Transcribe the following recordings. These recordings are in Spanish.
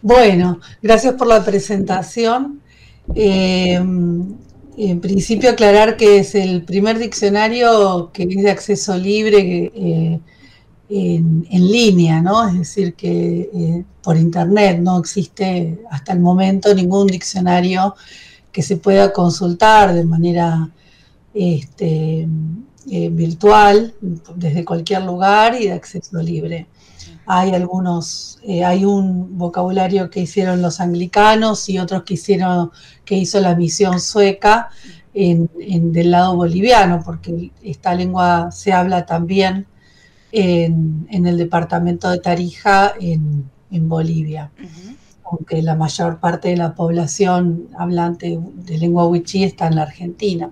Bueno, gracias por la presentación. Eh, en principio aclarar que es el primer diccionario que es de acceso libre en línea, ¿no? Es decir, que por internet no existe hasta el momento ningún diccionario que se pueda consultar de manera este, virtual desde cualquier lugar y de acceso libre. Hay hay un vocabulario que hicieron los anglicanos y otros que hizo la misión sueca del lado boliviano, porque esta lengua se habla también en el departamento de Tarija, en Bolivia, aunque la mayor parte de la población hablante de lengua wichí está en la Argentina.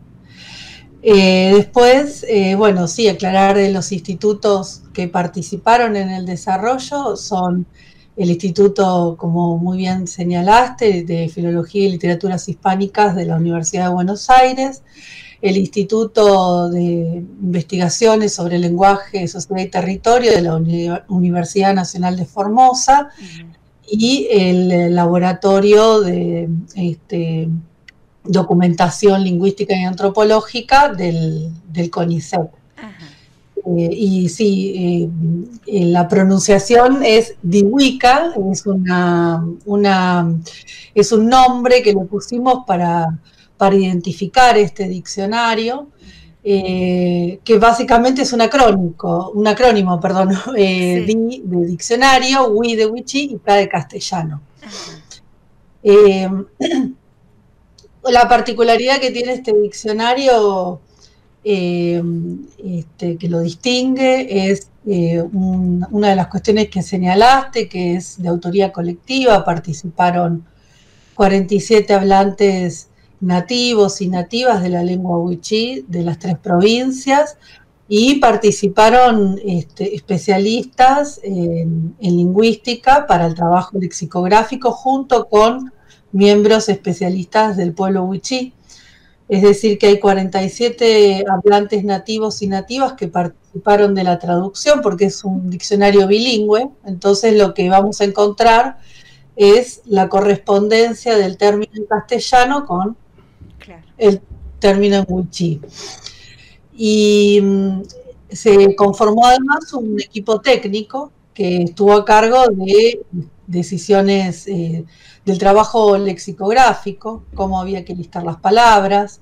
Después, bueno, sí, aclarar de los institutos que participaron en el desarrollo son el Instituto, como muy bien señalaste, de Filología y Literaturas Hispánicas de la Universidad de Buenos Aires, el Instituto de Investigaciones sobre Lenguaje, Sociedad y Territorio de la Universidad Nacional de Formosa y el Laboratorio de Documentación Lingüística y Antropológica del CONICET. Y sí, la pronunciación es Dihuica, es un nombre que le pusimos para identificar este diccionario, que básicamente es un acrónimo, perdón, Di de diccionario, Wi de wichí y Ca de castellano. La particularidad que tiene este diccionario que lo distingue es una de las cuestiones que señalaste, que es de autoría colectiva. Participaron 47 hablantes nativos y nativas de la lengua wichí de las 3 provincias, y participaron especialistas en lingüística para el trabajo lexicográfico junto con miembros especialistas del pueblo wichí. Es decir, que hay 47 hablantes nativos y nativas que participaron de la traducción, porque es un diccionario bilingüe. Entonces lo que vamos a encontrar es la correspondencia del término en castellano con el término en wichí. Y se conformó además un equipo técnico que estuvo a cargo de decisiones del trabajo lexicográfico, cómo había que listar las palabras,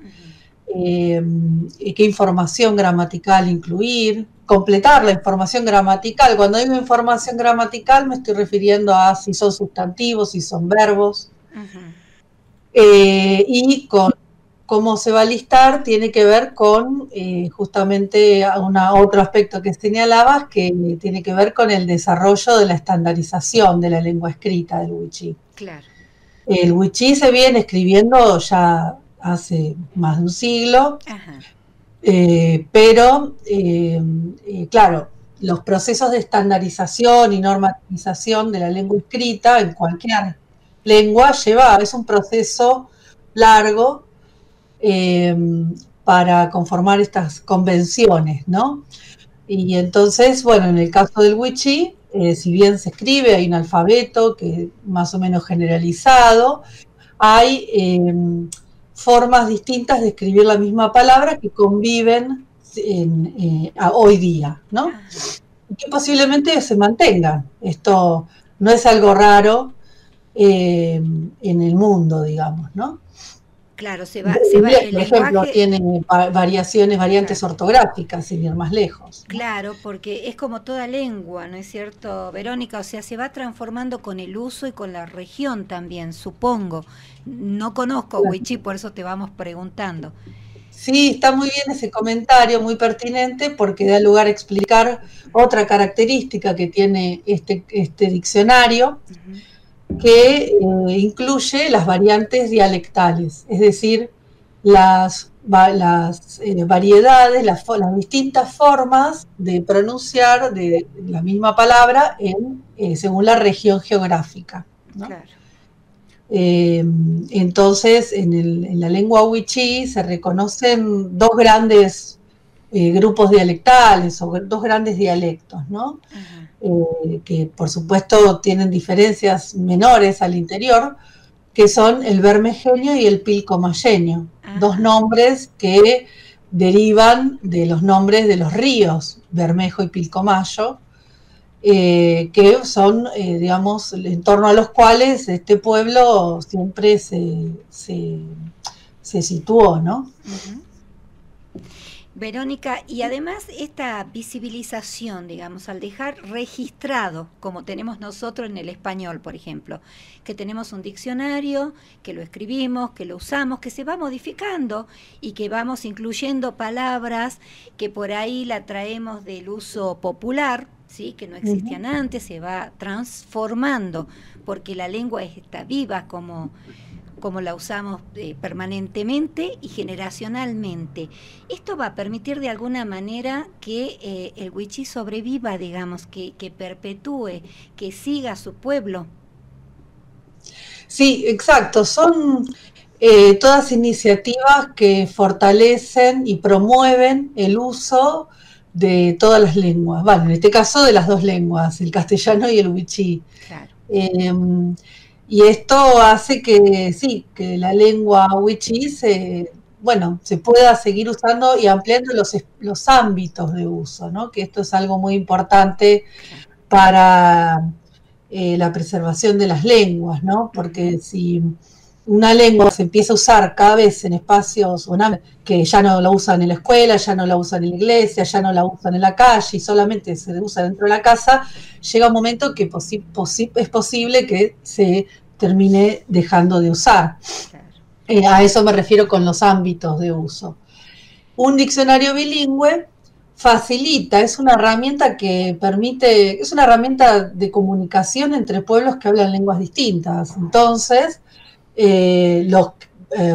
qué información gramatical incluir, completar la información gramatical. Cuando digo información gramatical me estoy refiriendo a si son sustantivos, si son verbos. Y con cómo se va a listar tiene que ver con justamente otro aspecto que señalabas, que tiene que ver con el desarrollo de la estandarización de la lengua escrita del wichí. Claro. El wichí se viene escribiendo ya hace más de un siglo, pero claro, los procesos de estandarización y normatización de la lengua escrita en cualquier lengua es un proceso largo para conformar estas convenciones, ¿no? Y entonces, bueno, en el caso del wichí, si bien se escribe, hay un alfabeto que más o menos generalizado, hay formas distintas de escribir la misma palabra que conviven hoy día, ¿no? Y que posiblemente se mantengan. Esto no es algo raro en el mundo, digamos, ¿no? Claro, El inglés, por ejemplo, tiene variantes ortográficas, sin ir más lejos, ¿no? Claro, porque es como toda lengua, ¿no es cierto, Verónica? O sea, se va transformando con el uso y con la región también, supongo. No conozco wichí, por eso te vamos preguntando. Sí, está muy bien ese comentario, muy pertinente, porque da lugar a explicar otra característica que tiene este diccionario, que incluye las variantes dialectales, es decir, las variedades, las distintas formas de pronunciar de la misma palabra según la región geográfica, ¿no? Claro. Entonces, en la lengua wichí se reconocen dos grandes grupos dialectales o dos grandes dialectos, ¿no? Que por supuesto tienen diferencias menores al interior, que son el bermejeño y el pilcomayeño, dos nombres que derivan de los nombres de los ríos Bermejo y Pilcomayo, que son, digamos, en torno a los cuales este pueblo siempre se situó, ¿no? Verónica, y además esta visibilización, digamos, al dejar registrado, como tenemos nosotros en el español, por ejemplo, que tenemos un diccionario, que lo escribimos, que lo usamos, que se va modificando y que vamos incluyendo palabras que por ahí la traemos del uso popular, ¿sí? Que no existían antes, se va transformando, porque la lengua está viva como la usamos permanentemente y generacionalmente. Esto va a permitir de alguna manera que el wichí sobreviva, digamos, que perpetúe, que siga su pueblo. Sí, exacto. Son todas iniciativas que fortalecen y promueven el uso de todas las lenguas. Bueno, en este caso de las dos lenguas, el castellano y el wichí. Claro. Y esto hace que sí, que la lengua wichí se pueda seguir usando y ampliando los ámbitos de uso, ¿no? Que esto es algo muy importante para la preservación de las lenguas, ¿no? Porque si una lengua se empieza a usar cada vez en espacios que ya no la usan en la escuela, ya no la usan en la iglesia, ya no la usan en la calle y solamente se usa dentro de la casa, llega un momento que es posible que se termine dejando de usar. A eso me refiero con los ámbitos de uso. Un diccionario bilingüe facilita, es una herramienta que permite, es una herramienta de comunicación entre pueblos que hablan lenguas distintas. Entonces,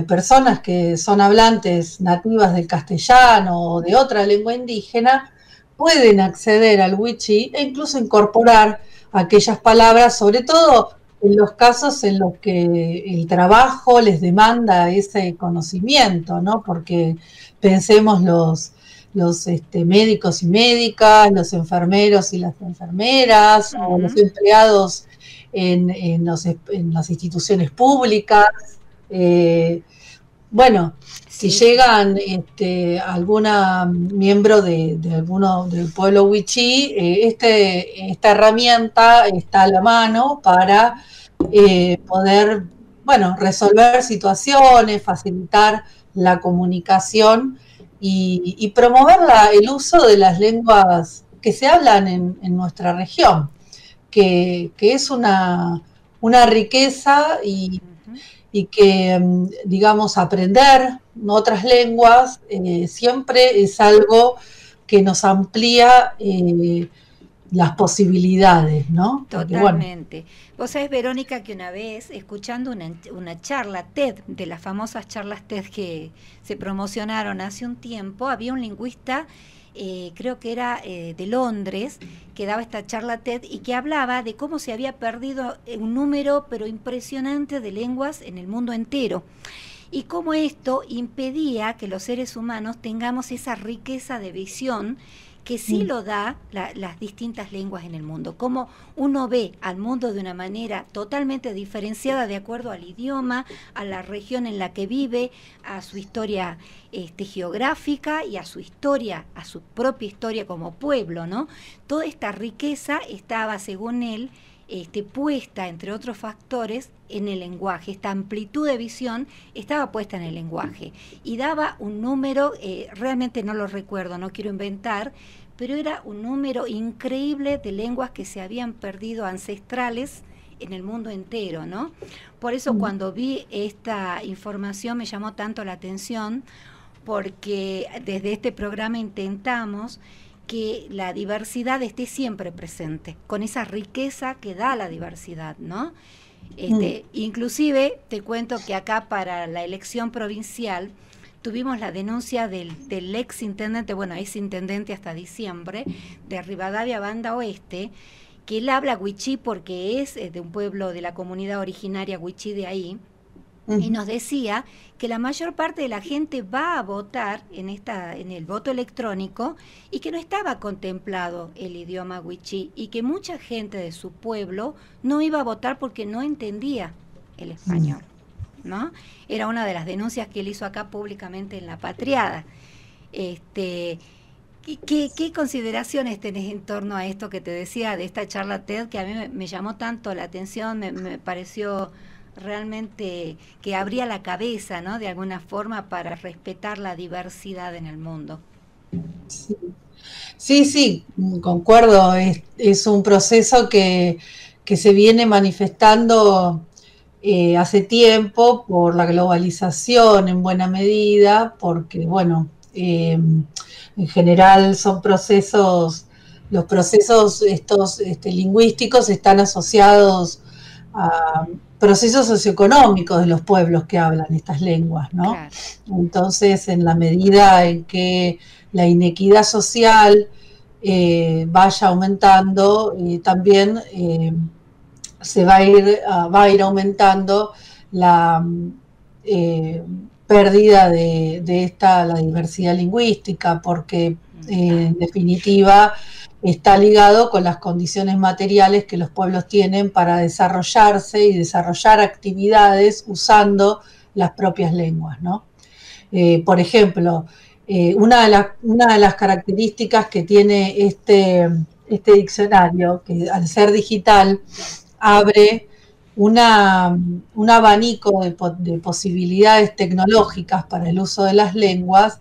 personas que son hablantes nativas del castellano o de otra lengua indígena pueden acceder al wichí e incluso incorporar aquellas palabras, sobre todo en los casos en los que el trabajo les demanda ese conocimiento, ¿no? Porque pensemos los médicos y médicas, los enfermeros y las enfermeras, o los empleados en las instituciones públicas. Si llegan alguna miembro de alguno del pueblo wichí, esta herramienta está a la mano para poder, resolver situaciones, facilitar la comunicación y promover el uso de las lenguas que se hablan en nuestra región, que es una riqueza y que, digamos, aprender otras lenguas siempre es algo que nos amplía las posibilidades, ¿no? Totalmente. Vos sabés, Verónica, que una vez, escuchando una charla TED, de las famosas charlas TED que se promocionaron hace un tiempo, había un lingüista, creo que era de Londres, que daba esta charla TED y que hablaba de cómo se había perdido un número pero impresionante de lenguas en el mundo entero. Y cómo esto impedía que los seres humanos tengamos esa riqueza de visión que sí lo da las distintas lenguas en el mundo. Cómo uno ve al mundo de una manera totalmente diferenciada de acuerdo al idioma, a la región en la que vive, a su historia geográfica y a su historia, a su propia historia como pueblo, ¿no? Toda esta riqueza estaba, según él, puesta, entre otros factores, en el lenguaje. Esta amplitud de visión estaba puesta en el lenguaje y daba un número, realmente no lo recuerdo, no quiero inventar, pero era un número increíble de lenguas que se habían perdido, ancestrales, en el mundo entero, ¿no? Por eso cuando vi esta información me llamó tanto la atención, porque desde este programa intentamos que la diversidad esté siempre presente, con esa riqueza que da la diversidad, ¿no? Inclusive, te cuento que acá para la elección provincial tuvimos la denuncia del ex intendente, ex intendente hasta diciembre, de Rivadavia Banda Oeste, que él habla wichí porque es de un pueblo de la comunidad originaria wichí de ahí, y nos decía que la mayor parte de la gente va a votar en el voto electrónico y que no estaba contemplado el idioma wichí y que mucha gente de su pueblo no iba a votar porque no entendía el español, ¿no? Era una de las denuncias que él hizo acá públicamente en La Patriada. ¿Qué consideraciones tenés en torno a esto que te decía de esta charla TED, que a mí me llamó tanto la atención, me pareció realmente que abría la cabeza, ¿no?, de alguna forma para respetar la diversidad en el mundo? Sí, sí, sí, concuerdo, es un proceso que se viene manifestando hace tiempo por la globalización en buena medida, porque, bueno, en general son procesos, los procesos estos lingüísticos están asociados a procesos socioeconómicos de los pueblos que hablan estas lenguas, ¿no? Claro. Entonces, en la medida en que la inequidad social vaya aumentando, también va a ir aumentando la pérdida de la diversidad lingüística, porque en definitiva está ligado con las condiciones materiales que los pueblos tienen para desarrollarse y desarrollar actividades usando las propias lenguas, ¿no? Por ejemplo, una de las características que tiene este diccionario, que al ser digital abre un abanico de posibilidades tecnológicas para el uso de las lenguas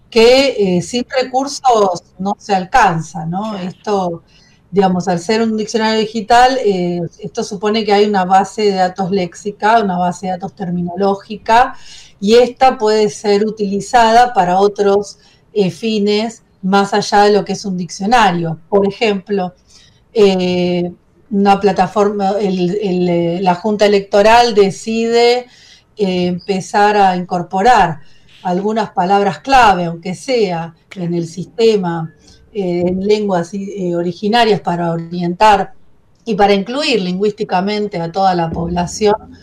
que sin recursos no se alcanza, ¿no? Claro. Esto, digamos, al ser un diccionario digital, esto supone que hay una base de datos léxica, una base de datos terminológica, y esta puede ser utilizada para otros fines más allá de lo que es un diccionario. Por ejemplo, una plataforma, la Junta Electoral decide empezar a incorporar algunas palabras clave, aunque sea en el sistema, en lenguas originarias, para orientar y para incluir lingüísticamente a toda la población,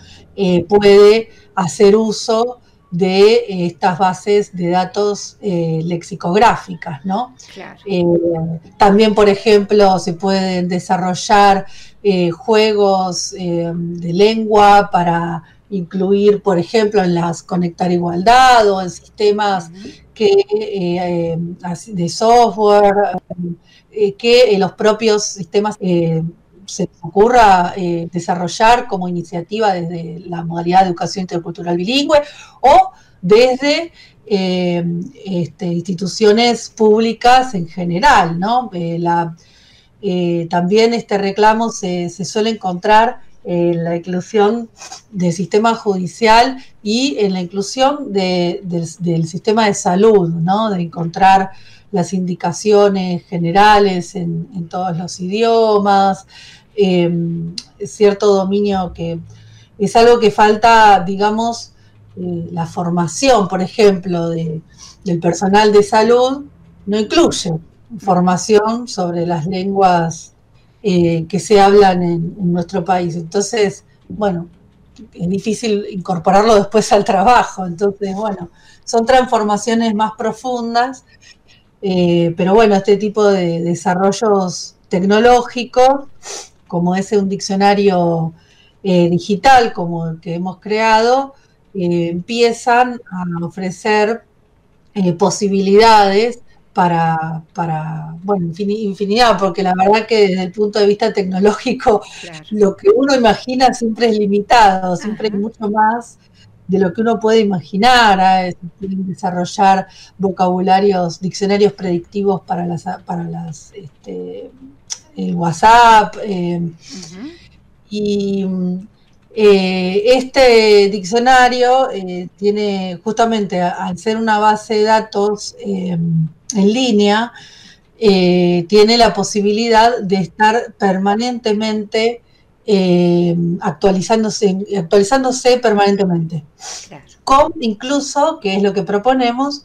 puede hacer uso de estas bases de datos lexicográficas, ¿no? Claro. También, por ejemplo, se pueden desarrollar juegos de lengua para incluir, por ejemplo, en las Conectar Igualdad o en sistemas de software, que los propios sistemas se les ocurra desarrollar como iniciativa desde la modalidad de educación intercultural bilingüe o desde instituciones públicas en general, ¿no? También este reclamo se suele encontrar en la inclusión del sistema judicial y en la inclusión del sistema de salud, ¿no? De encontrar las indicaciones generales en todos los idiomas, cierto dominio que es algo que falta, digamos, la formación, por ejemplo, del personal de salud no incluye formación sobre las lenguas que se hablan en nuestro país. Entonces, bueno, es difícil incorporarlo después al trabajo. Entonces, bueno, son transformaciones más profundas, pero bueno, este tipo de desarrollos tecnológicos, como es un diccionario digital como el que hemos creado, empiezan a ofrecer posibilidades para bueno, infinidad, porque la verdad que desde el punto de vista tecnológico, Claro. lo que uno imagina siempre es limitado, siempre hay mucho más de lo que uno puede imaginar. Se pueden desarrollar vocabularios, diccionarios predictivos para el WhatsApp, y este diccionario tiene, justamente al ser una base de datos en línea, tiene la posibilidad de estar permanentemente actualizándose permanentemente. Claro. Con incluso, que es lo que proponemos,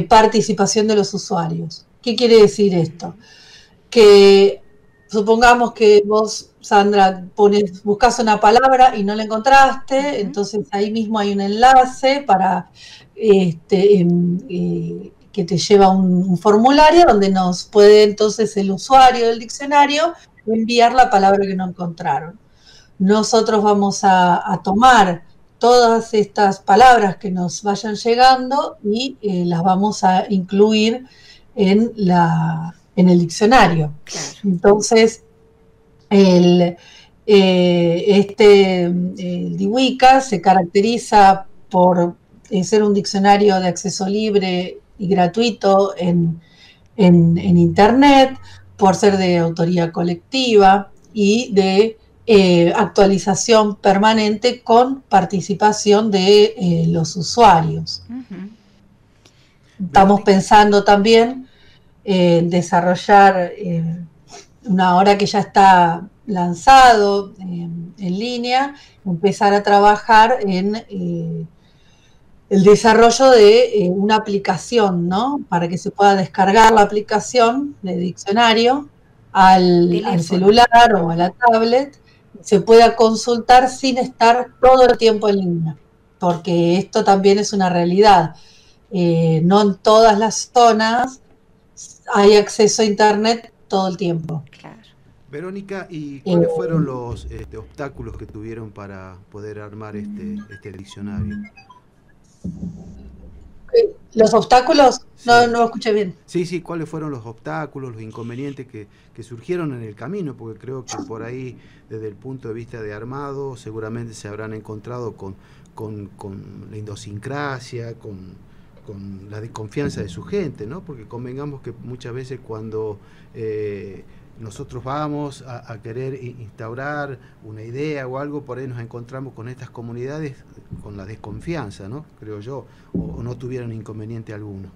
participación de los usuarios. ¿Qué quiere decir esto? Que supongamos que vos Sandra, buscas una palabra y no la encontraste, entonces ahí mismo hay un enlace para que te lleva a un formulario donde nos puede entonces el usuario del diccionario enviar la palabra que no encontraron. Nosotros vamos a tomar todas estas palabras que nos vayan llegando y las vamos a incluir en el diccionario. Claro. Entonces, el DIWICA se caracteriza por ser un diccionario de acceso libre y gratuito en Internet, por ser de autoría colectiva y de actualización permanente con participación de los usuarios. Estamos pensando también en desarrollar, una hora que ya está lanzado en línea, empezar a trabajar en el desarrollo de una aplicación, ¿no? Para que se pueda descargar la aplicación de diccionario al celular o a la tablet, se pueda consultar sin estar todo el tiempo en línea, porque esto también es una realidad. No en todas las zonas hay acceso a Internet todo el tiempo. Claro. Verónica, ¿y cuáles fueron los obstáculos que tuvieron para poder armar este diccionario? ¿Los obstáculos? Sí. No lo escuché bien. Sí, ¿cuáles fueron los obstáculos, los inconvenientes que surgieron en el camino? Porque creo que por ahí, desde el punto de vista de armado, seguramente se habrán encontrado con la idiosincrasia, con la desconfianza de su gente, ¿no? Porque convengamos que muchas veces cuando nosotros vamos a querer instaurar una idea o algo, por ahí nos encontramos con estas comunidades con la desconfianza, ¿no? Creo yo, o no tuvieron inconveniente alguno.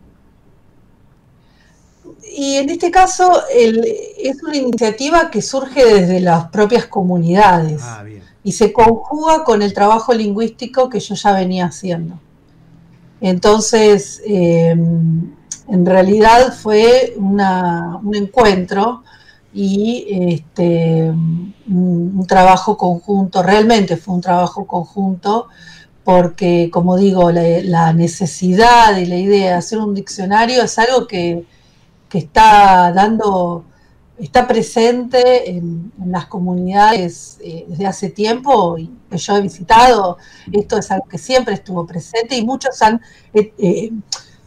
Y en este caso es una iniciativa que surge desde las propias comunidades y se conjuga con el trabajo lingüístico que yo ya venía haciendo. Entonces, en realidad fue un encuentro y un trabajo conjunto, realmente fue un trabajo conjunto, porque, como digo, la necesidad y la idea de hacer un diccionario es algo que está presente en las comunidades desde hace tiempo y que yo he visitado. Esto es algo que siempre estuvo presente y muchos han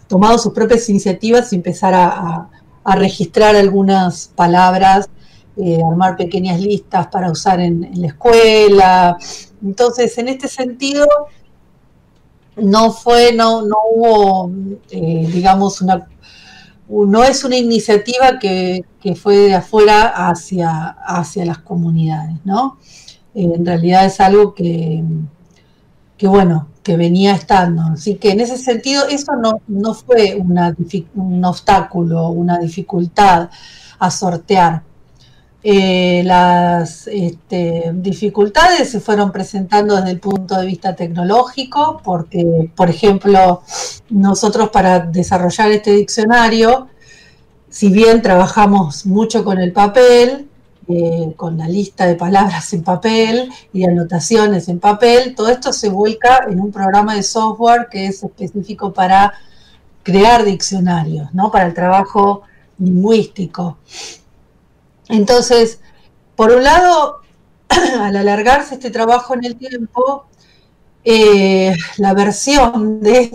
tomado sus propias iniciativas y empezar a registrar algunas palabras, armar pequeñas listas para usar en la escuela. Entonces, en este sentido, no hubo, digamos, no es una iniciativa que fue de afuera hacia las comunidades, ¿no? En realidad es algo que venía estando. Así que en ese sentido eso no fue un obstáculo, una dificultad a sortear. Las dificultades se fueron presentando desde el punto de vista tecnológico, porque, por ejemplo, nosotros para desarrollar este diccionario, si bien trabajamos mucho con el papel, con la lista de palabras en papel y anotaciones en papel, todo esto se vuelca en un programa de software que es específico para crear diccionarios, ¿no? Para el trabajo lingüístico. Entonces, por un lado, al alargarse este trabajo en el tiempo, la versión de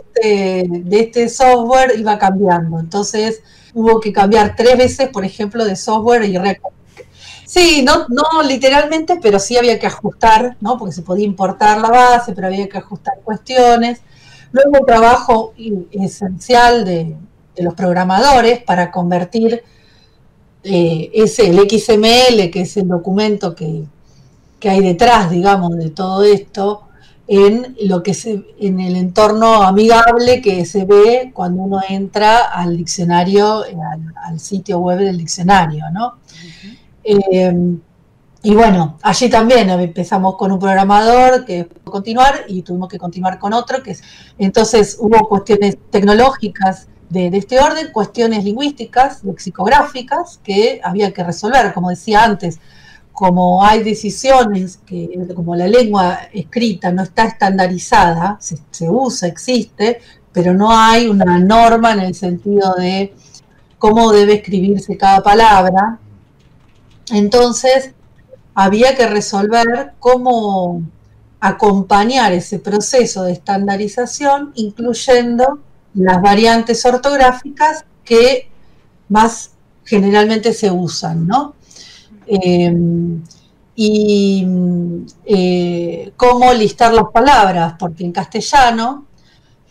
este software iba cambiando. Entonces, hubo que cambiar 3 veces, por ejemplo, de software y sí, no literalmente, pero sí había que ajustar, ¿no? Porque se podía importar la base, pero había que ajustar cuestiones. Luego, un trabajo esencial de los programadores para convertir el XML, que es el documento que hay detrás, digamos, de todo esto, en en el entorno amigable que se ve cuando uno entra al diccionario, al sitio web del diccionario, ¿no? Y bueno, allí también empezamos con un programador que pudo continuar y tuvimos que continuar con otro, entonces hubo cuestiones tecnológicas de este orden, cuestiones lingüísticas, lexicográficas, que había que resolver, como decía antes, como hay decisiones, como la lengua escrita no está estandarizada, se usa, existe, pero no hay una norma en el sentido de cómo debe escribirse cada palabra. Entonces, había que resolver cómo acompañar ese proceso de estandarización, incluyendo las variantes ortográficas que más generalmente se usan, ¿no? Cómo listar las palabras, porque en castellano,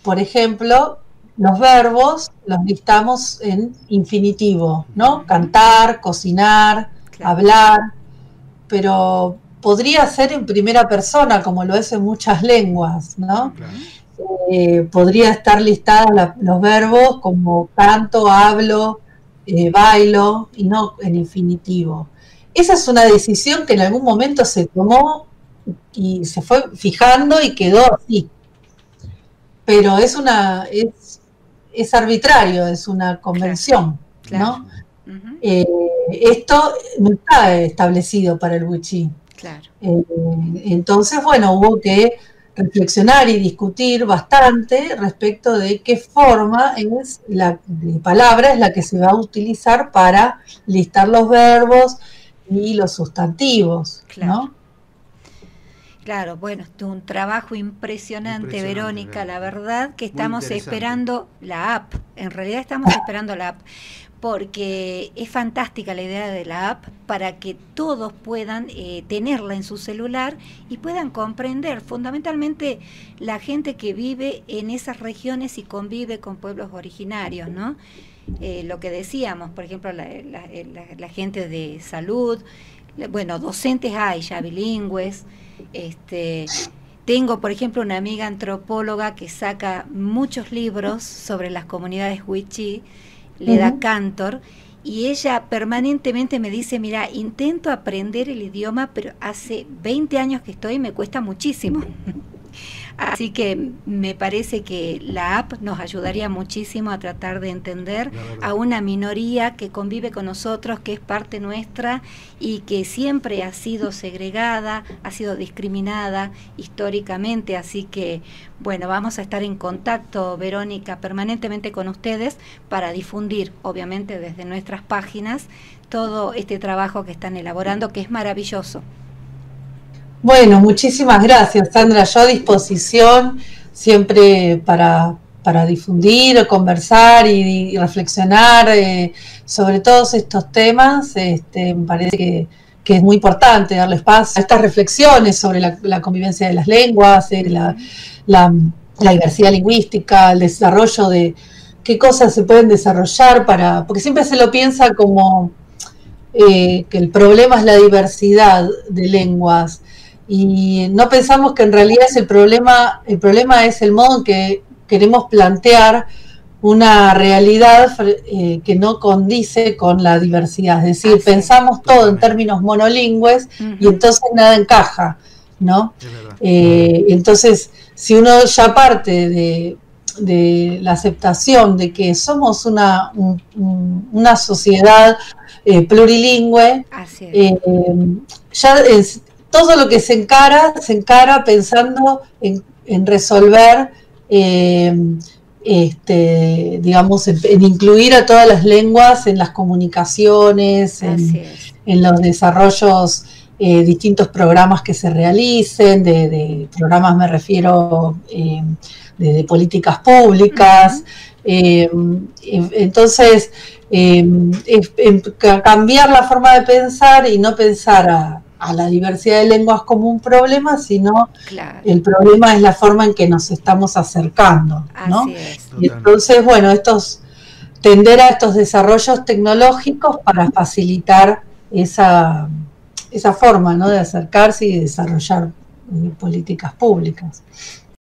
por ejemplo, los verbos los listamos en infinitivo, ¿no? Cantar, cocinar, hablar, pero podría ser en primera persona, como lo es en muchas lenguas, ¿no? Podría estar listados los verbos como canto, hablo, bailo, y no en infinitivo. Esa es una decisión que en algún momento se tomó y se fue fijando y quedó así. Pero es arbitrario, es una convención, ¿no? Esto no está establecido para el wichí. Entonces, bueno, hubo que reflexionar y discutir bastante respecto de qué forma de palabra es la que se va a utilizar para listar los verbos y los sustantivos, ¿no? Claro, bueno, es un trabajo impresionante, Verónica, la verdad que estamos esperando la app, en realidad estamos esperando la app, porque es fantástica la idea de la app para que todos puedan tenerla en su celular y puedan comprender, fundamentalmente la gente que vive en esas regiones y convive con pueblos originarios, ¿no? Lo que decíamos, por ejemplo, la gente de salud, bueno, docentes hay ya bilingües. Tengo, por ejemplo, una amiga antropóloga que saca muchos libros sobre las comunidades wichí, le da Cantor, y ella permanentemente me dice, mira, intento aprender el idioma, pero hace 20 años que estoy y me cuesta muchísimo. Así que me parece que la app nos ayudaría muchísimo a tratar de entender a una minoría que convive con nosotros, que es parte nuestra y que siempre ha sido segregada, ha sido discriminada históricamente. Así que, bueno, vamos a estar en contacto, Verónica, permanentemente con ustedes para difundir, obviamente desde nuestras páginas, todo este trabajo que están elaborando, que es maravilloso. Bueno, muchísimas gracias, Sandra. Yo a disposición siempre para difundir, conversar y reflexionar sobre todos estos temas. Me parece que es muy importante darle espacio a estas reflexiones sobre la convivencia de las lenguas, la diversidad lingüística, el desarrollo de qué cosas se pueden desarrollar porque siempre se lo piensa como que el problema es la diversidad de lenguas. Y no pensamos que en realidad el problema es el modo en que queremos plantear una realidad que no condice con la diversidad. Es decir, pensamos todo en términos monolingües y entonces nada encaja, ¿no? Entonces, si uno ya parte de la aceptación de que somos una sociedad plurilingüe, ya todo lo que se encara pensando en resolver, digamos, en incluir a todas las lenguas en las comunicaciones, en los desarrollos, distintos programas que se realicen, de programas me refiero de políticas públicas. Entonces, cambiar la forma de pensar y no pensar a la diversidad de lenguas como un problema, sino el problema es la forma en que nos estamos acercando, ¿no? Y entonces, bueno, tender a estos desarrollos tecnológicos para facilitar esa forma, ¿no?, de acercarse y desarrollar políticas públicas.